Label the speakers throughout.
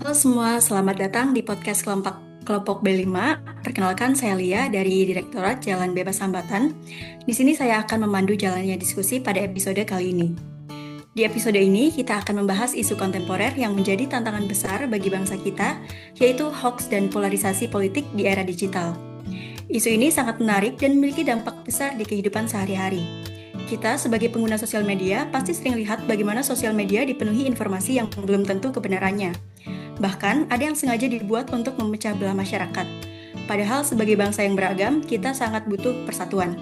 Speaker 1: Halo semua, selamat datang di podcast kelompok B5. Perkenalkan, saya Lia dari Direktorat Jalan Bebas Hambatan. Di sini saya akan memandu jalannya diskusi pada episode kali ini. Di episode ini, kita akan membahas isu kontemporer yang menjadi tantangan besar bagi bangsa kita, yaitu hoax dan polarisasi politik di era digital. Isu ini sangat menarik dan memiliki dampak besar di kehidupan sehari-hari. Kita sebagai pengguna sosial media pasti sering lihat bagaimana sosial media dipenuhi informasi yang belum tentu kebenarannya. Bahkan, ada yang sengaja dibuat untuk memecah belah masyarakat. Padahal sebagai bangsa yang beragam, kita sangat butuh persatuan.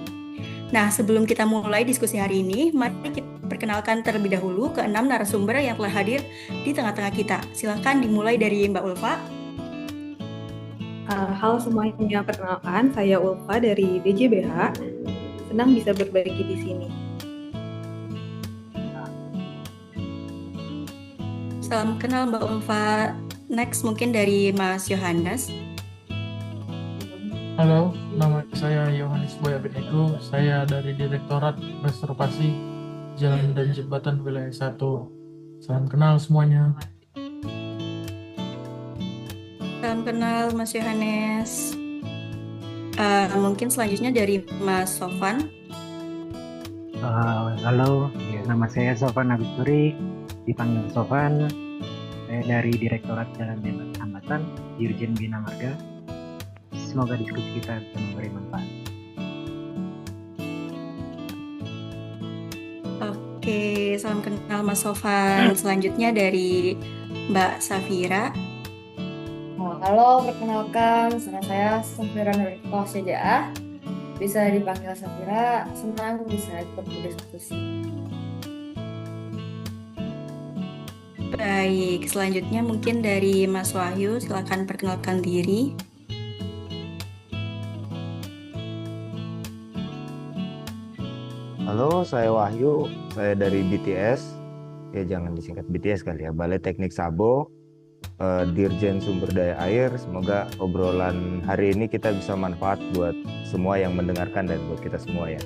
Speaker 1: Nah, sebelum kita mulai diskusi hari ini, mari kita perkenalkan terlebih dahulu ke 6 narasumber yang telah hadir di tengah-tengah kita. Silakan dimulai dari Mbak Ulfa.
Speaker 2: Halo semuanya, perkenalkan saya Ulfa dari DJBH. Senang bisa berbagi di sini.
Speaker 1: Salam kenal Mbak Ulfa. Next mungkin dari Mas Yohanes.
Speaker 3: Halo, nama saya Yohanes Boy Abednego. Saya dari Direktorat Reservasi Jalan dan Jembatan Wilayah 1. Salam kenal semuanya.
Speaker 1: Salam kenal Mas Yohanes. Mungkin selanjutnya dari Mas Sofan.
Speaker 4: Halo, nama saya Sofan Agusturi, dipanggil Sofan. Saya dari Direktorat Jalan Bebas Hambatan, Dirjen Bina Marga. Semoga diskusi kita bisa memberi manfaat.
Speaker 1: Oke, salam kenal Mas Sofan. Selanjutnya dari Mbak Safira.
Speaker 5: Halo, perkenalkan, nama saya Safira Nuriko Syaja'ah. Bisa dipanggil Safira, senang bisa ikut berdiskusi.
Speaker 1: Baik, selanjutnya mungkin dari Mas Wahyu, silakan perkenalkan diri.
Speaker 6: Halo, saya Wahyu, saya dari BTS. Ya jangan disingkat BTS kali ya, Balai Teknik Sabo, Dirjen Sumber Daya Air. Semoga obrolan hari ini kita bisa manfaat buat semua yang mendengarkan dan buat kita semua ya.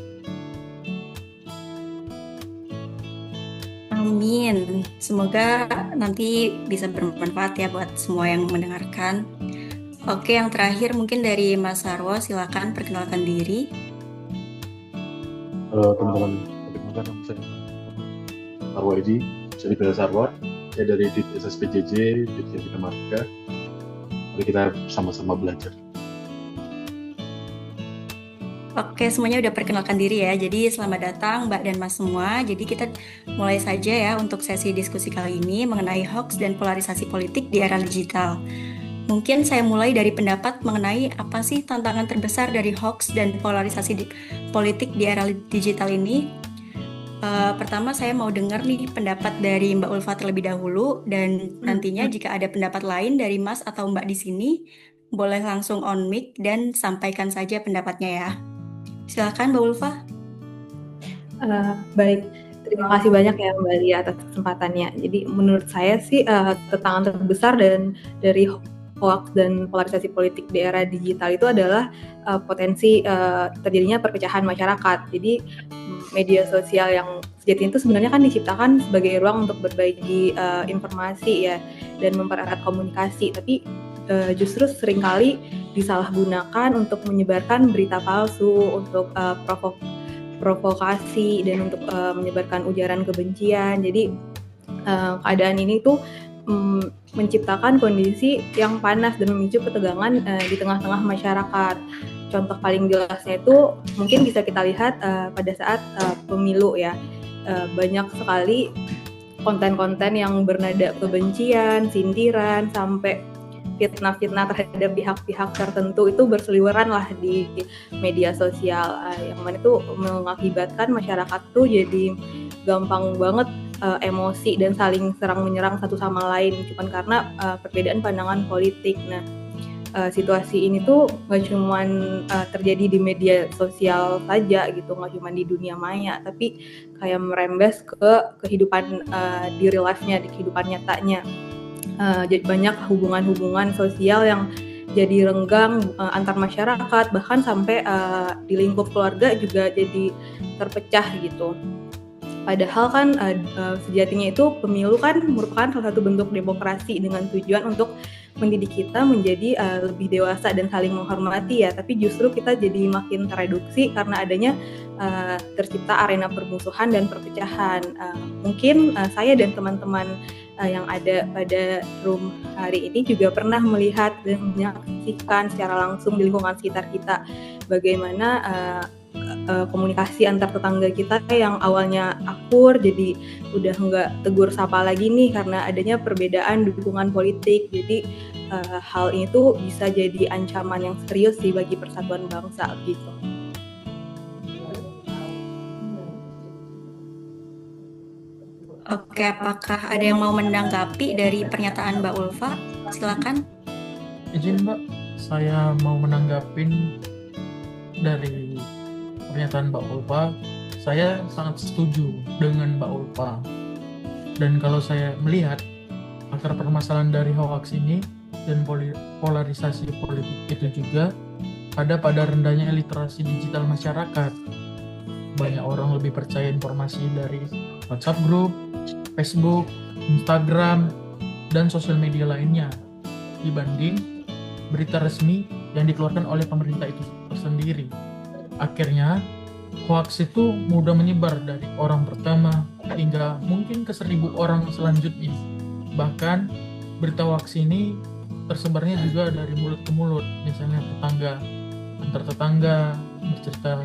Speaker 1: Amin. Semoga nanti bisa bermanfaat ya buat semua yang mendengarkan. Oke, yang terakhir mungkin dari Mas Sarwo, silakan perkenalkan diri.
Speaker 7: Halo teman-teman, perkenalkan nama saya Sarwo Edi, bisa dipanggil Sarwo. Saya dari SSPJJ, Dirjen Bina Marga. Mari kita sama-sama belajar.
Speaker 1: Oke, semuanya udah perkenalkan diri ya. Jadi selamat datang Mbak dan Mas semua. Jadi kita mulai saja ya untuk sesi diskusi kali ini mengenai hoax dan polarisasi politik di era digital. Mungkin saya mulai dari pendapat mengenai apa sih tantangan terbesar dari hoax dan polarisasi politik di era digital ini. Pertama saya mau dengar nih pendapat dari Mbak Ulfa terlebih dahulu, dan nantinya jika ada pendapat lain dari Mas atau Mbak di sini, boleh langsung on mic dan sampaikan saja pendapatnya ya. Silakan Mbak Ulfa.
Speaker 2: Baik, terima kasih banyak ya Mbak Lia atas kesempatannya. Jadi menurut saya sih tantangan terbesar dari hoax dan polarisasi politik di era digital itu adalah potensi terjadinya perpecahan masyarakat. Jadi media sosial yang sejatinya itu sebenarnya kan diciptakan sebagai ruang untuk berbagi informasi ya dan mempererat komunikasi, tapi justru seringkali disalahgunakan untuk menyebarkan berita palsu, untuk provokasi dan untuk menyebarkan ujaran kebencian. Jadi keadaan ini tuh menciptakan kondisi yang panas dan memicu ketegangan di tengah-tengah masyarakat. Contoh paling jelasnya itu mungkin bisa kita lihat pada saat pemilu ya. Banyak sekali konten-konten yang bernada kebencian, sindiran, sampai fitnah-fitnah terhadap pihak-pihak tertentu itu berseliweran lah di media sosial, yang mana itu mengakibatkan masyarakat tuh jadi gampang banget emosi dan saling serang menyerang satu sama lain cuman karena perbedaan pandangan politik. Nah, situasi ini tuh nggak cuma terjadi di media sosial saja gitu, nggak cuma di dunia maya, tapi kayak merembes ke kehidupan di real life-nya, di kehidupan nyatanya. Jadi banyak hubungan-hubungan sosial yang jadi renggang antar masyarakat, bahkan sampai di lingkup keluarga juga jadi terpecah gitu. Padahal kan sejatinya itu pemilu kan merupakan salah satu bentuk demokrasi dengan tujuan untuk mendidik kita menjadi lebih dewasa dan saling menghormati ya. Tapi justru kita jadi makin tereduksi karena adanya tercipta arena permusuhan dan perpecahan. Mungkin saya dan teman-teman yang ada pada room hari ini juga pernah melihat dan menyaksikan secara langsung di lingkungan sekitar kita bagaimana komunikasi antar tetangga kita yang awalnya akur jadi udah nggak tegur sapa lagi nih karena adanya perbedaan dukungan politik. Jadi hal ini tuh bisa jadi ancaman yang serius sih bagi persatuan bangsa gitu.
Speaker 1: Oke, apakah ada yang mau menanggapi dari pernyataan Mbak Ulfa? Silakan.
Speaker 3: Izin Mbak, saya mau menanggapin dari pernyataan Mbak Ulfa. Saya sangat setuju dengan Mbak Ulfa. Dan kalau saya melihat akar permasalahan dari hoax ini dan polarisasi politik itu juga ada pada rendahnya literasi digital masyarakat. Banyak orang lebih percaya informasi dari WhatsApp group, Facebook, Instagram, dan sosial media lainnya dibanding berita resmi yang dikeluarkan oleh pemerintah itu tersendiri. Akhirnya, hoax itu mudah menyebar dari orang pertama hingga mungkin ke 1.000 orang selanjutnya. Bahkan, berita hoax ini tersebarnya juga dari mulut ke mulut, misalnya antar tetangga bercerita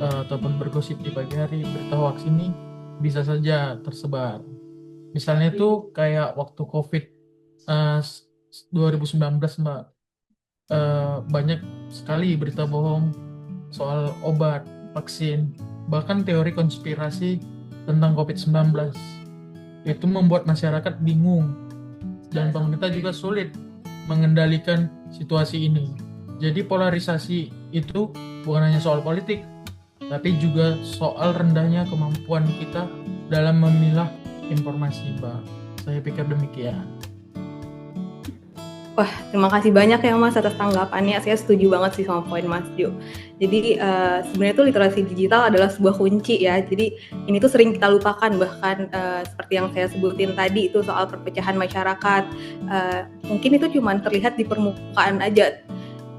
Speaker 3: ataupun bergosip di pagi hari. Berita hoax ini bisa saja tersebar. Misalnya itu kayak waktu COVID 2019 Mbak, banyak sekali berita bohong soal obat, vaksin, bahkan teori konspirasi tentang COVID-19. Itu membuat masyarakat bingung dan pemerintah juga sulit mengendalikan situasi ini. Jadi polarisasi itu bukan hanya soal politik, tapi juga soal rendahnya kemampuan kita dalam memilah informasi, Mbak. Saya pikir demikian.
Speaker 2: Wah, terima kasih banyak ya Mas atas tanggapannya. Saya setuju banget sih sama poin Mas Jo. Jadi sebenarnya tuh literasi digital adalah sebuah kunci ya. Jadi ini tuh sering kita lupakan, bahkan seperti yang saya sebutin tadi itu soal perpecahan masyarakat. Mungkin itu cuma terlihat di permukaan aja.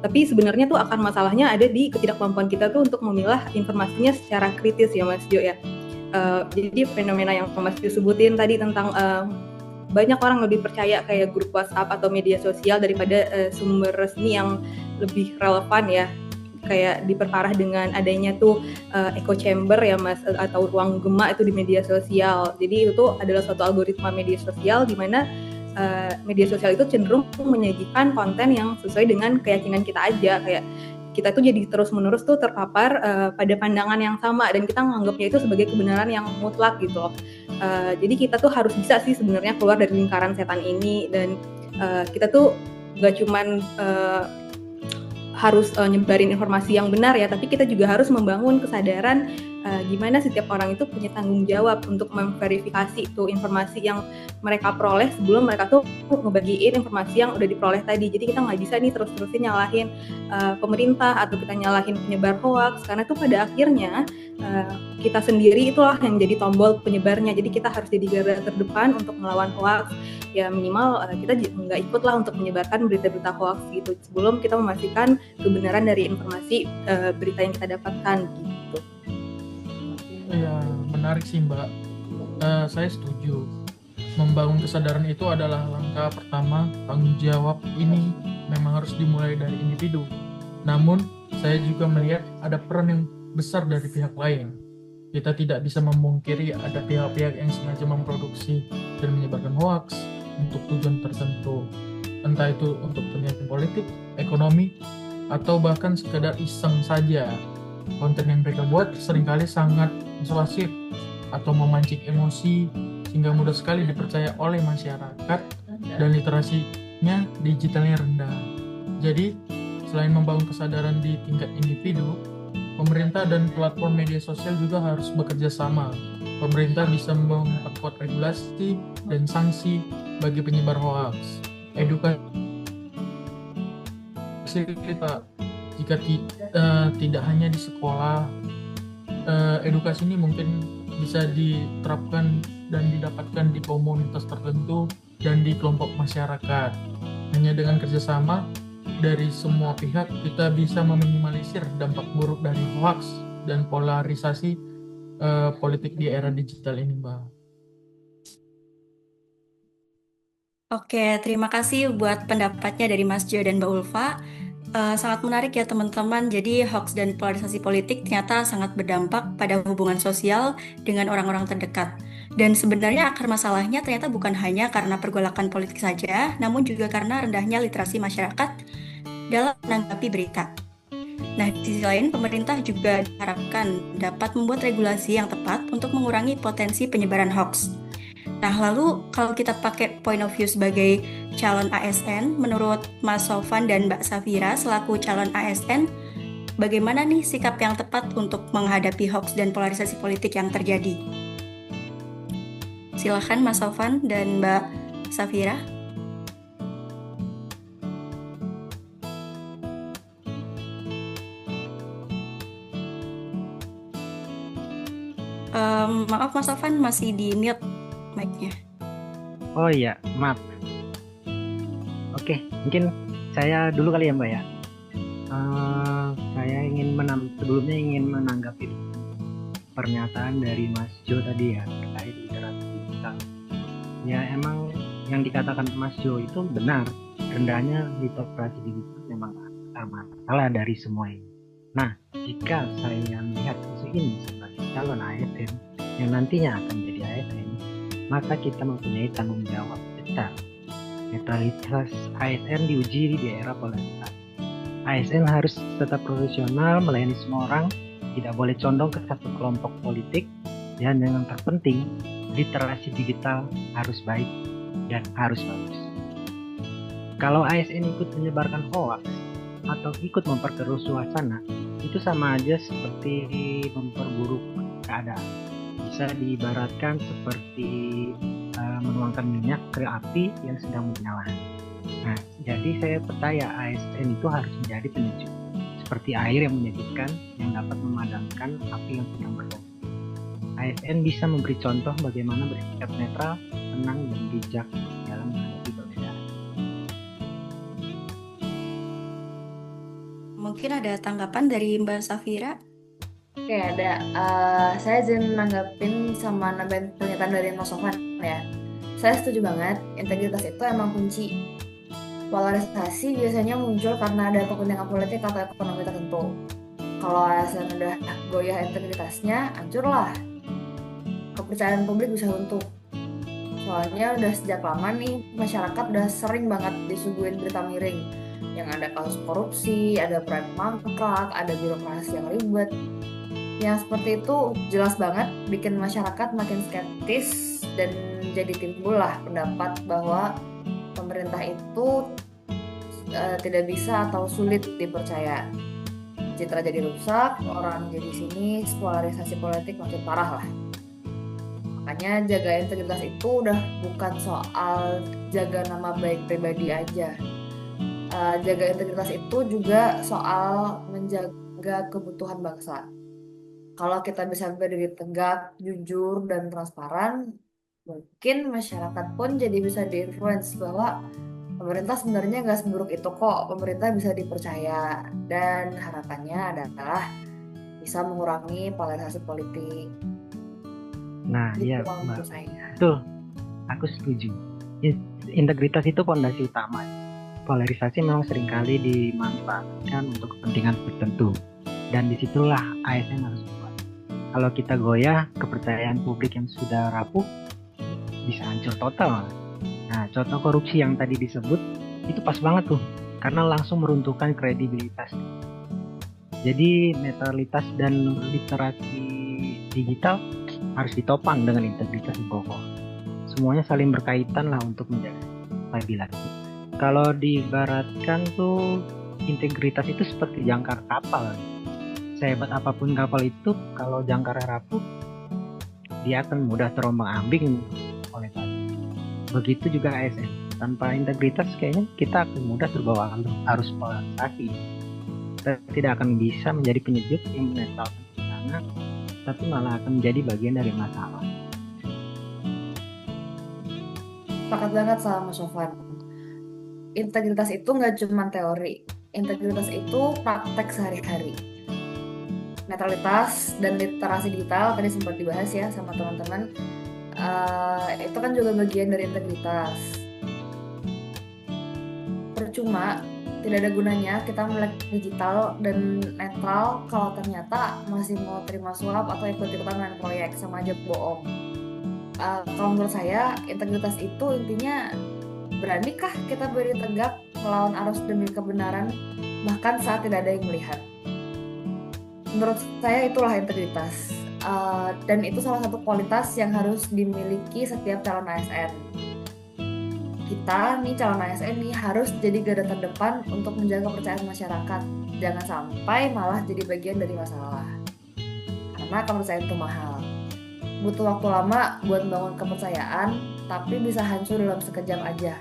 Speaker 2: Tapi sebenarnya tuh akar masalahnya ada di ketidakmampuan kita tuh untuk memilah informasinya secara kritis ya Mas Jo ya. Jadi fenomena yang Mas Jo sebutin tadi tentang banyak orang lebih percaya kayak grup WhatsApp atau media sosial daripada sumber resmi yang lebih relevan ya. Kayak diperparah dengan adanya tuh echo chamber ya Mas, atau ruang gema itu di media sosial. Jadi itu tuh adalah suatu algoritma media sosial di mana media sosial itu cenderung menyajikan konten yang sesuai dengan keyakinan kita aja. Kayak kita tuh jadi terus-menerus tuh terpapar pada pandangan yang sama dan kita menganggapnya itu sebagai kebenaran yang mutlak gitu loh. Jadi kita tuh harus bisa sih sebenarnya keluar dari lingkaran setan ini dan kita tuh gak cuman harus nyebarin informasi yang benar ya, tapi kita juga harus membangun kesadaran gimana setiap orang itu punya tanggung jawab untuk memverifikasi tuh informasi yang mereka peroleh sebelum mereka tuh ngebagiin informasi yang udah diperoleh tadi. Jadi kita nggak bisa nih terus-terusin nyalahin pemerintah atau kita nyalahin penyebar hoax, karena tuh pada akhirnya kita sendiri itulah yang jadi tombol penyebarnya. Jadi kita harus jadi garda terdepan untuk melawan hoax. Ya minimal kita nggak ikut lah untuk menyebarkan berita-berita hoax gitu sebelum kita memastikan kebenaran dari informasi berita yang kita dapatkan gitu.
Speaker 3: Ya, menarik sih Mbak. Saya setuju. Membangun kesadaran itu adalah langkah pertama. Tanggung jawab ini memang harus dimulai dari individu. Namun, saya juga melihat ada peran yang besar dari pihak lain. Kita tidak bisa memungkiri ada pihak-pihak yang sengaja memproduksi dan menyebarkan hoax untuk tujuan tertentu. Entah itu untuk kepentingan politik, ekonomi, atau bahkan sekedar iseng saja. Konten yang mereka buat seringkali sangat persuasif atau memancing emosi sehingga mudah sekali dipercaya oleh masyarakat dan literasinya digitalnya rendah. Jadi, selain membangun kesadaran di tingkat individu, pemerintah dan platform media sosial juga harus bekerja sama. Pemerintah bisa memperkuat regulasi dan sanksi bagi penyebar hoax. Edukasi kita jika tidak hanya di sekolah, edukasi ini mungkin bisa diterapkan dan didapatkan di komunitas tertentu dan di kelompok masyarakat. Hanya dengan kerjasama dari semua pihak kita bisa meminimalisir dampak buruk dari hoax dan polarisasi politik di era digital ini, Mbak.
Speaker 1: Oke, terima kasih buat pendapatnya dari Mas Jo dan Mbak Ulfa. Sangat menarik ya teman-teman. Jadi hoax dan polarisasi politik ternyata sangat berdampak pada hubungan sosial dengan orang-orang terdekat. Dan sebenarnya akar masalahnya ternyata bukan hanya karena pergolakan politik saja, namun juga karena rendahnya literasi masyarakat dalam menanggapi berita. Nah, di sisi lain, pemerintah juga diharapkan dapat membuat regulasi yang tepat untuk mengurangi potensi penyebaran hoax. Nah, lalu kalau kita pakai point of view sebagai calon ASN, menurut Mas Sofan dan Mbak Safira selaku calon ASN, bagaimana nih sikap yang tepat untuk menghadapi hoax dan polarisasi politik yang terjadi? Silakan Mas Sofan dan Mbak Safira. Maaf Mas Sofan, masih di mute mic-nya.
Speaker 4: Oh iya, maaf. Oke, mungkin saya dulu kali ya Mbak ya. Saya sebelumnya ingin menanggapi pernyataan dari Mas Jo tadi ya terkait literasi digital. Ya emang yang dikatakan Mas Jo itu benar, rendahnya literasi digital memang masalah dari semua ini. Nah, jika saya melihat isu ini sebagai calon ASN yang nantinya akan menjadi ASN, maka kita mempunyai tanggung jawab besar. Netralitas ASN diuji di era polarisasi. ASN harus tetap profesional, melayani semua orang, tidak boleh condong ke satu kelompok politik, dan yang terpenting, literasi digital harus baik dan harus bagus. Kalau ASN ikut menyebarkan hoax atau ikut memperkeruh suasana, itu sama aja seperti memperburuk keadaan. Bisa diibaratkan seperti menuangkan minyak ke api yang sedang menyala. Nah, jadi saya percaya ASN itu harus menjadi penyejuk, seperti air yang menyejukkan yang dapat memadamkan api yang sedang berkobar. ASN bisa memberi contoh bagaimana bersikap netral, tenang, dan bijak dalam menghadapi perbedaan.
Speaker 1: Mungkin ada tanggapan dari Mbak Safira?
Speaker 5: Oke, ada. Saya izin nanggapin sama nambahin pernyataan dari Mas Sofan ya. Saya setuju banget, integritas itu emang kunci. Polarisasi biasanya muncul karena ada kepentingan politik atau ekonomi tertentu. Kalau ASN udah goyah integritasnya, hancurlah. Kepercayaan publik bisa runtuh. Soalnya udah sejak lama nih, masyarakat udah sering banget disuguhin berita miring. Yang ada kasus korupsi, ada proyek mangkrak, ada birokrasi yang ribet. Yang seperti itu jelas banget bikin masyarakat makin skeptis dan jadi timbullah pendapat bahwa pemerintah itu tidak bisa atau sulit dipercaya. Citra jadi rusak, orang jadi sinis, polarisasi politik makin parah lah. Makanya jaga integritas itu udah bukan soal jaga nama baik pribadi aja. Jaga integritas itu juga soal menjaga kebutuhan bangsa. Kalau kita bisa berdiri tegak, jujur, dan transparan, mungkin masyarakat pun jadi bisa diinfluence bahwa pemerintah sebenarnya nggak seburuk itu kok. Pemerintah bisa dipercaya, dan harapannya adalah bisa mengurangi polarisasi politik.
Speaker 4: Nah, iya
Speaker 5: Gitu
Speaker 4: Mbak.
Speaker 5: saya.
Speaker 4: Betul, aku setuju. Integritas itu fondasi utama. Polarisasi memang seringkali dimanfaatkan untuk kepentingan tertentu, dan disitulah ASN harus kuat. Kalau kita goyah, kepercayaan publik yang sudah rapuh bisa hancur total. Nah, contoh korupsi yang tadi disebut itu pas banget tuh, karena langsung meruntuhkan kredibilitas. Jadi netralitas dan literasi digital harus ditopang dengan integritas yang kokoh. Semuanya saling berkaitan lah untuk menjaga stabilitas. Kalau diibaratkan tuh integritas itu seperti jangkar kapal. Sehebat apapun kapal itu, kalau jangkarnya rapuh, dia akan mudah terombang-ambing oleh tadi. Begitu juga ASN. Tanpa integritas kayaknya kita akan mudah terbawa arus polarisasi. Kita tidak akan bisa menjadi penyejuk yang menetralkan suasana tapi malah akan menjadi bagian dari masalah.
Speaker 5: Sepakat banget sama Mas Sofan. Integritas itu nggak cuma teori. Integritas itu praktek sehari-hari. Netralitas dan literasi digital tadi sempat dibahas ya sama teman-teman. Itu kan juga bagian dari integritas. Percuma, tidak ada gunanya kita melek digital dan netral kalau ternyata masih mau terima suap atau ikut-ikutan main proyek, sama aja bohong. Kalau menurut saya, integritas itu intinya beranikah kita berdiri tegak melawan arus demi kebenaran bahkan saat tidak ada yang melihat. Menurut saya itulah integritas. Dan itu salah satu kualitas yang harus dimiliki setiap calon ASN. Kita nih calon ASN nih harus jadi garda terdepan untuk menjaga kepercayaan masyarakat. Jangan sampai malah jadi bagian dari masalah. Karena kepercayaan itu mahal. Butuh waktu lama buat membangun kepercayaan, tapi bisa hancur dalam sekejap aja.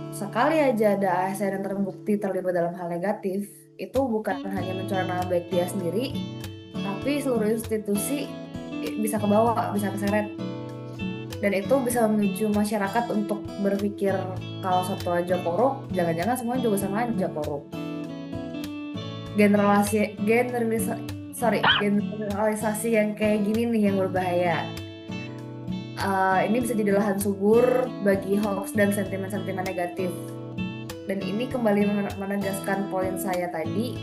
Speaker 5: Sekali aja ada ASN yang terbukti terlibat dalam hal negatif, itu bukan hanya mencoreng nama baik dia sendiri, tapi seluruh institusi bisa ke bawah, bisa keseret. Dan itu bisa memicu masyarakat untuk berpikir kalau satu aja korup, jangan-jangan semua juga sama aja korup. Generalisasi yang kayak gini nih yang berbahaya. Ini bisa jadi lahan subur bagi hoax dan sentimen-sentimen negatif. Dan ini kembali menegaskan poin saya tadi,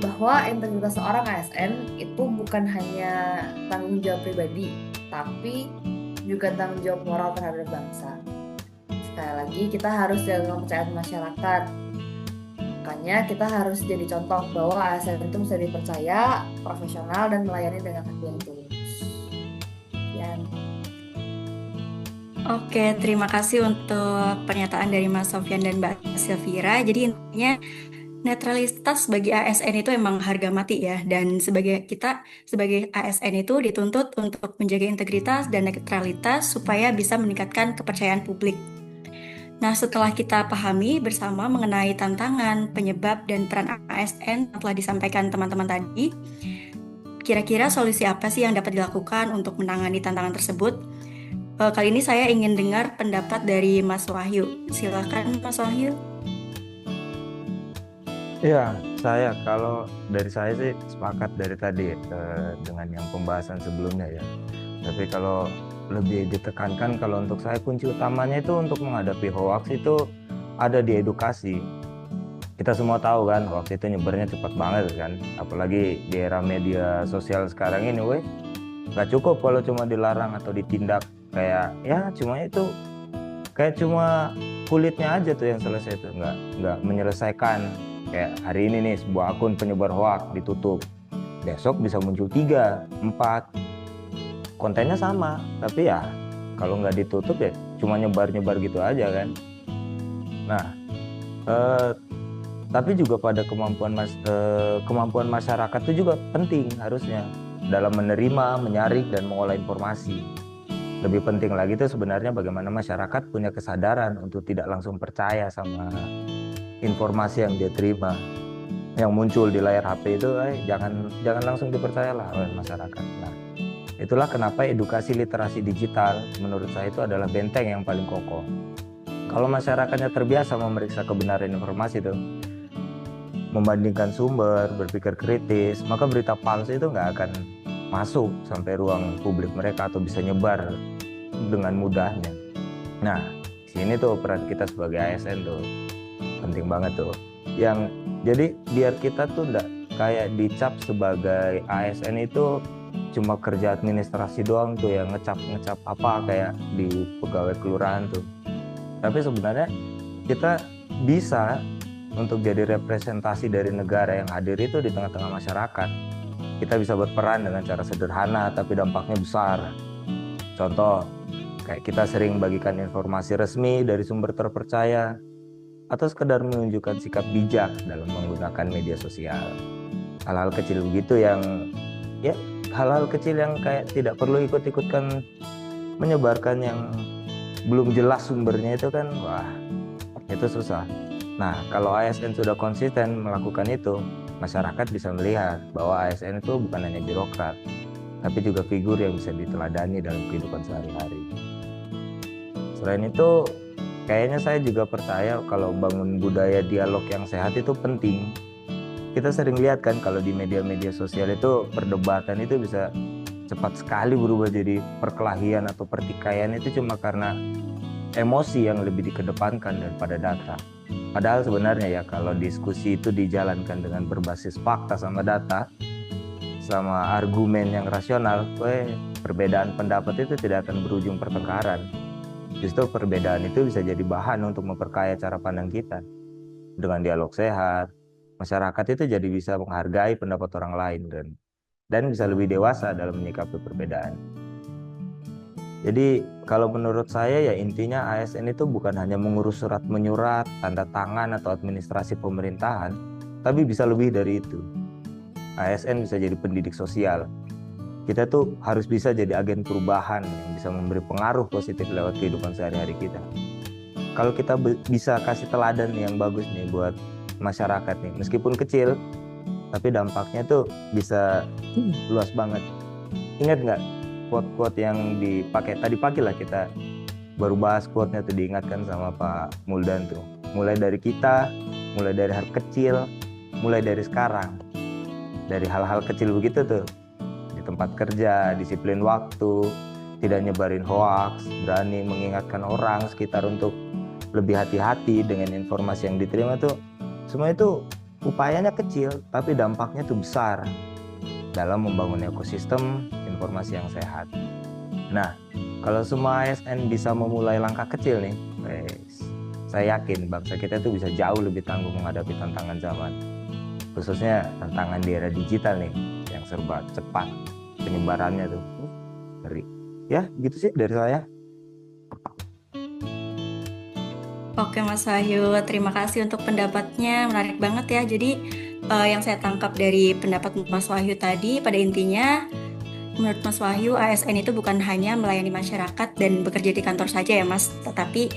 Speaker 5: bahwa integritas seorang ASN itu bukan hanya tanggung jawab pribadi, tapi juga tanggung jawab moral terhadap bangsa. Sekali lagi, kita harus jaga kepercayaan masyarakat. Makanya kita harus jadi contoh bahwa ASN itu bisa dipercaya, profesional, dan melayani dengan hati yang tulus.
Speaker 1: Oke, terima kasih untuk pernyataan dari Mas Sofyan dan Mbak Sylvira. Jadi intinya netralitas bagi ASN itu emang harga mati ya. Dan sebagai ASN itu dituntut untuk menjaga integritas dan netralitas supaya bisa meningkatkan kepercayaan publik. Nah, setelah kita pahami bersama mengenai tantangan, penyebab, dan peran ASN yang telah disampaikan teman-teman tadi, kira-kira solusi apa sih yang dapat dilakukan untuk menangani tantangan tersebut? Kali ini saya ingin dengar pendapat dari Mas Wahyu. Silakan Mas Wahyu.
Speaker 6: Ya, kalau dari saya sih sepakat dari tadi dengan yang pembahasan sebelumnya ya. Tapi kalau lebih ditekankan, kalau untuk saya kunci utamanya itu untuk menghadapi hoax itu ada di edukasi. Kita semua tahu kan, hoax itu nyebarnya cepat banget kan. Apalagi di era media sosial sekarang ini, nggak cukup kalau cuma dilarang atau ditindak. Kayak ya cuma kulitnya aja tuh yang selesai tuh, nggak menyelesaikan. Kayak hari ini nih sebuah akun penyebar hoax ditutup, besok bisa muncul 3, 4 kontennya sama, tapi ya kalau nggak ditutup ya cuma nyebar gitu aja kan. Nah, tapi juga pada kemampuan masyarakat itu juga penting harusnya dalam menerima, menyaring, dan mengolah informasi. Lebih penting lagi itu sebenarnya bagaimana masyarakat punya kesadaran untuk tidak langsung percaya sama informasi yang dia terima. Yang muncul di layar HP itu jangan langsung dipercayalah oleh masyarakat. Nah, itulah kenapa edukasi literasi digital menurut saya itu adalah benteng yang paling kokoh. Kalau masyarakatnya terbiasa memeriksa kebenaran informasi itu, membandingkan sumber, berpikir kritis, maka berita palsu itu nggak akan masuk sampai ruang publik mereka atau bisa nyebar dengan mudahnya. Nah, sini tuh peran kita sebagai ASN tuh penting banget tuh. Jadi biar kita tuh nggak kayak dicap sebagai ASN itu cuma kerja administrasi doang tuh, yang ngecap apa kayak di pegawai kelurahan tuh. Tapi sebenarnya kita bisa untuk jadi representasi dari negara yang hadir itu di tengah-tengah masyarakat. Kita bisa berperan dengan cara sederhana tapi dampaknya besar. Contoh, kayak kita sering bagikan informasi resmi dari sumber terpercaya atau sekedar menunjukkan sikap bijak dalam menggunakan media sosial. Hal-hal kecil begitu hal-hal kecil yang kayak tidak perlu ikut-ikutkan menyebarkan yang belum jelas sumbernya itu kan, itu susah. Nah, kalau ASN sudah konsisten melakukan itu, masyarakat bisa melihat bahwa ASN itu bukan hanya birokrat, tapi juga figur yang bisa diteladani dalam kehidupan sehari-hari. Selain itu, kayaknya saya juga percaya kalau bangun budaya dialog yang sehat itu penting. Kita sering lihat kan kalau di media-media sosial itu perdebatan itu bisa cepat sekali berubah jadi perkelahian atau pertikaian itu cuma karena emosi yang lebih dikedepankan daripada data. Padahal sebenarnya ya kalau diskusi itu dijalankan dengan berbasis fakta sama data, sama argumen yang rasional, perbedaan pendapat itu tidak akan berujung pertengkaran. Justru perbedaan itu bisa jadi bahan untuk memperkaya cara pandang kita. Dengan dialog sehat, masyarakat itu jadi bisa menghargai pendapat orang lain dan bisa lebih dewasa dalam menyikapi perbedaan. Jadi kalau menurut saya ya intinya ASN itu bukan hanya mengurus surat menyurat, tanda tangan atau administrasi pemerintahan, tapi bisa lebih dari itu. ASN bisa jadi pendidik sosial. Kita tuh harus bisa jadi agen perubahan yang bisa memberi pengaruh positif lewat kehidupan sehari-hari kita. Kalau kita bisa kasih teladan yang bagus nih buat masyarakat nih, meskipun kecil, tapi dampaknya tuh bisa luas banget. Ingat nggak quote-quote yang dipakai tadi pagi lah, kita baru bahas quote-nya tuh, diingatkan sama Pak Muldan tuh. Mulai dari kita, mulai dari hal kecil, mulai dari sekarang. Dari hal-hal kecil begitu tuh, di tempat kerja, disiplin waktu, tidak nyebarin hoaks, berani mengingatkan orang sekitar untuk lebih hati-hati dengan informasi yang diterima tuh. Semua itu upayanya kecil, tapi dampaknya tuh besar dalam membangun ekosistem informasi yang sehat. Nah, kalau semua ASN bisa memulai langkah kecil nih, saya yakin bangsa kita tuh bisa jauh lebih tangguh menghadapi tantangan zaman. Khususnya tantangan di era digital nih, yang serba cepat penyebarannya tuh. Ngeri. Ya, gitu sih dari saya.
Speaker 1: Oke Mas Wahyu, terima kasih untuk pendapatnya, menarik banget ya. Jadi yang saya tangkap dari pendapat Mas Wahyu tadi, pada intinya menurut Mas Wahyu, ASN itu bukan hanya melayani masyarakat dan bekerja di kantor saja ya Mas, tetapi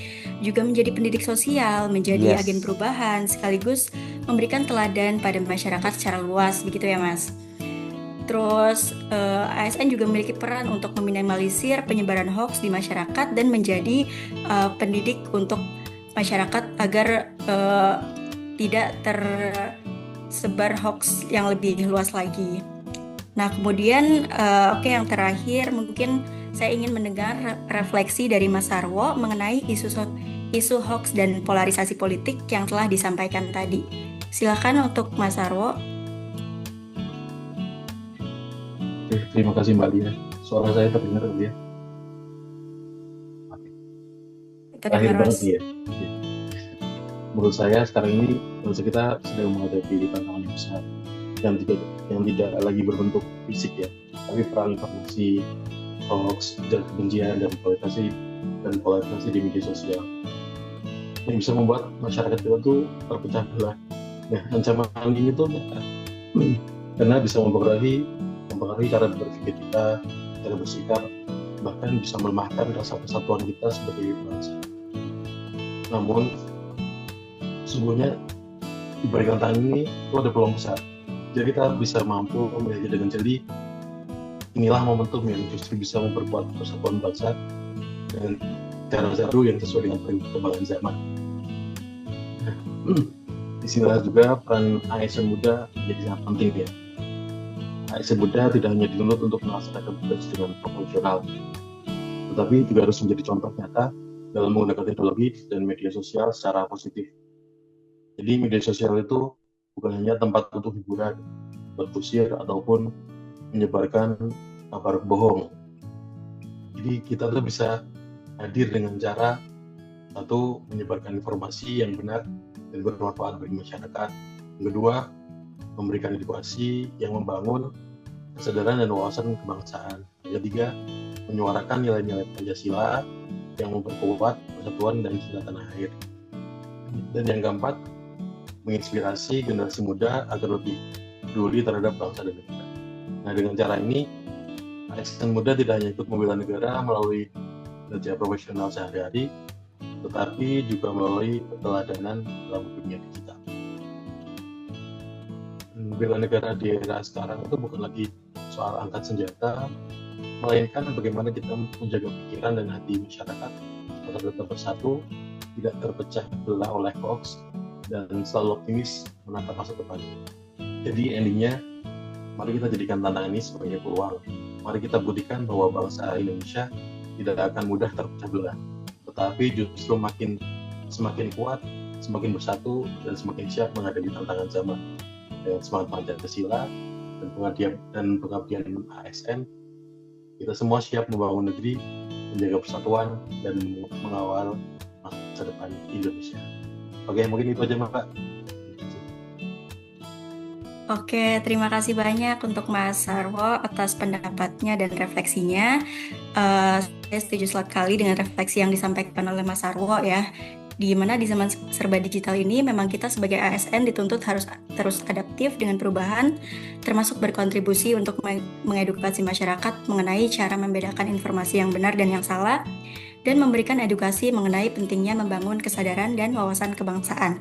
Speaker 1: juga menjadi pendidik sosial, menjadi agen perubahan, sekaligus memberikan teladan pada masyarakat secara luas, begitu ya Mas. Terus ASN juga memiliki peran untuk meminimalisir penyebaran hoax di masyarakat dan menjadi pendidik untuk masyarakat agar tidak tersebar hoax yang lebih luas lagi. Nah, kemudian yang terakhir mungkin saya ingin mendengar refleksi dari Mas Sarwo mengenai isu hoax dan polarisasi politik yang telah disampaikan tadi. Silakan untuk Mas Sarwo.
Speaker 7: Terima kasih Mbak Lia. Suara saya terdengar ya? Terakhir banget ya. Menurut saya sekarang ini bangsa kita sedang menghadapi tantangan yang besar yang tidak lagi berbentuk fisik ya, tapi perang informasi, hoax, kebencian dan polarisasi di media sosial yang bisa membuat masyarakat kita tuh terpecah belah. Nah, ancaman ini tuh karena bisa mempengaruhi cara berpikir kita, cara bersikap, bahkan bisa melemahkan rasa persatuan kita sebagai bangsa. Namun sesungguhnya di balik tantangan ini itu ada peluang besar. Jadi kita bisa mampu melihatnya dengan jeli. Inilah momentum yang justru bisa memperkuat persatuan bangsa dengan cara baru yang sesuai dengan perkembangan zaman. Disinilah juga peran ASN muda menjadi sangat penting ya. ASN muda tidak hanya dituntut untuk melaksanakan tugas dengan profesional, tetapi juga harus menjadi contoh nyata dalam menggunakan teknologi dan media sosial secara positif. Jadi media sosial itu bukan hanya tempat untuk hiburan, berkusir, ataupun menyebarkan kabar bohong. Jadi kita tuh bisa hadir dengan cara satu, menyebarkan informasi yang benar dan bermanfaat bagi masyarakat. Yang kedua, memberikan edukasi yang membangun kesadaran dan wawasan kebangsaan. Yang ketiga, menyuarakan nilai-nilai Pancasila yang memperkuat persatuan dan cinta tanah air. Dan yang keempat, menginspirasi generasi muda agar lebih peduli terhadap bangsa dan negara. Nah, dengan cara ini, ASN muda tidak hanya ikut membela negara melalui kerja profesional sehari-hari, tetapi juga melalui keteladanan dalam dunia digital. Bela negara di era sekarang itu bukan lagi soal angkat senjata, melainkan bagaimana kita menjaga pikiran dan hati masyarakat agar tetap bersatu, tidak terpecah belah oleh hoax, dan selalu optimis menatap masa depan. Jadi endingnya, mari kita jadikan tantangan ini sebagai peluang. Mari kita buktikan bahwa bangsa Indonesia tidak akan mudah terpecah belah, tetapi justru semakin kuat, semakin bersatu, dan semakin siap menghadapi tantangan zaman. Dengan semangat Pancasila dan pengabdian ASN, kita semua siap membangun negeri, menjaga persatuan, dan mengawal masa depan Indonesia. Oke, mungkin itu aja Mbak.
Speaker 1: Oke, terima kasih banyak untuk Mas Sarwo atas pendapatnya dan refleksinya. Saya setuju sekali dengan refleksi yang disampaikan oleh Mas Sarwo ya. Di mana di zaman serba digital ini memang kita sebagai ASN dituntut harus terus adaptif dengan perubahan, termasuk berkontribusi untuk mengedukasi masyarakat mengenai cara membedakan informasi yang benar dan yang salah, dan memberikan edukasi mengenai pentingnya membangun kesadaran dan wawasan kebangsaan.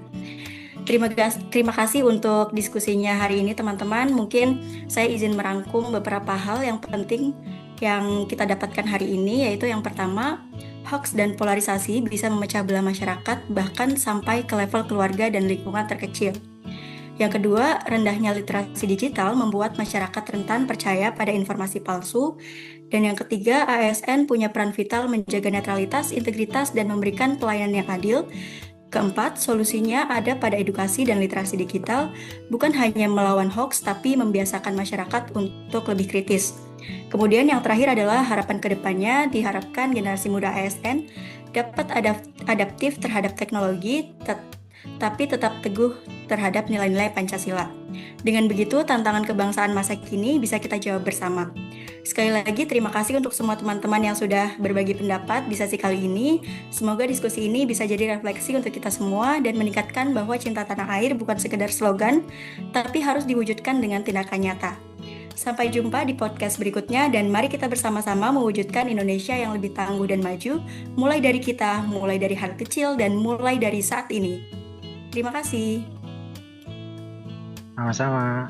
Speaker 1: Terima kasih untuk diskusinya hari ini teman-teman. Mungkin saya izin merangkum beberapa hal yang penting yang kita dapatkan hari ini, yaitu yang pertama, hoax dan polarisasi bisa memecah belah masyarakat bahkan sampai ke level keluarga dan lingkungan terkecil. Yang kedua, rendahnya literasi digital membuat masyarakat rentan percaya pada informasi palsu. Dan yang ketiga, ASN punya peran vital menjaga netralitas, integritas, dan memberikan pelayanan yang adil. Keempat, solusinya ada pada edukasi dan literasi digital, bukan hanya melawan hoax, tapi membiasakan masyarakat untuk lebih kritis. Kemudian yang terakhir adalah harapan kedepannya, diharapkan generasi muda ASN dapat adaptif terhadap teknologi, tapi tetap teguh terhadap nilai-nilai Pancasila. Dengan begitu, tantangan kebangsaan masa kini bisa kita jawab bersama. Sekali lagi, terima kasih untuk semua teman-teman yang sudah berbagi pendapat di sesi kali ini. Semoga diskusi ini bisa jadi refleksi untuk kita semua dan meningkatkan bahwa cinta tanah air bukan sekedar slogan, tapi harus diwujudkan dengan tindakan nyata. Sampai jumpa di podcast berikutnya dan mari kita bersama-sama mewujudkan Indonesia yang lebih tangguh dan maju, mulai dari kita, mulai dari hal kecil, dan mulai dari saat ini. Terima kasih.
Speaker 4: Sama-sama.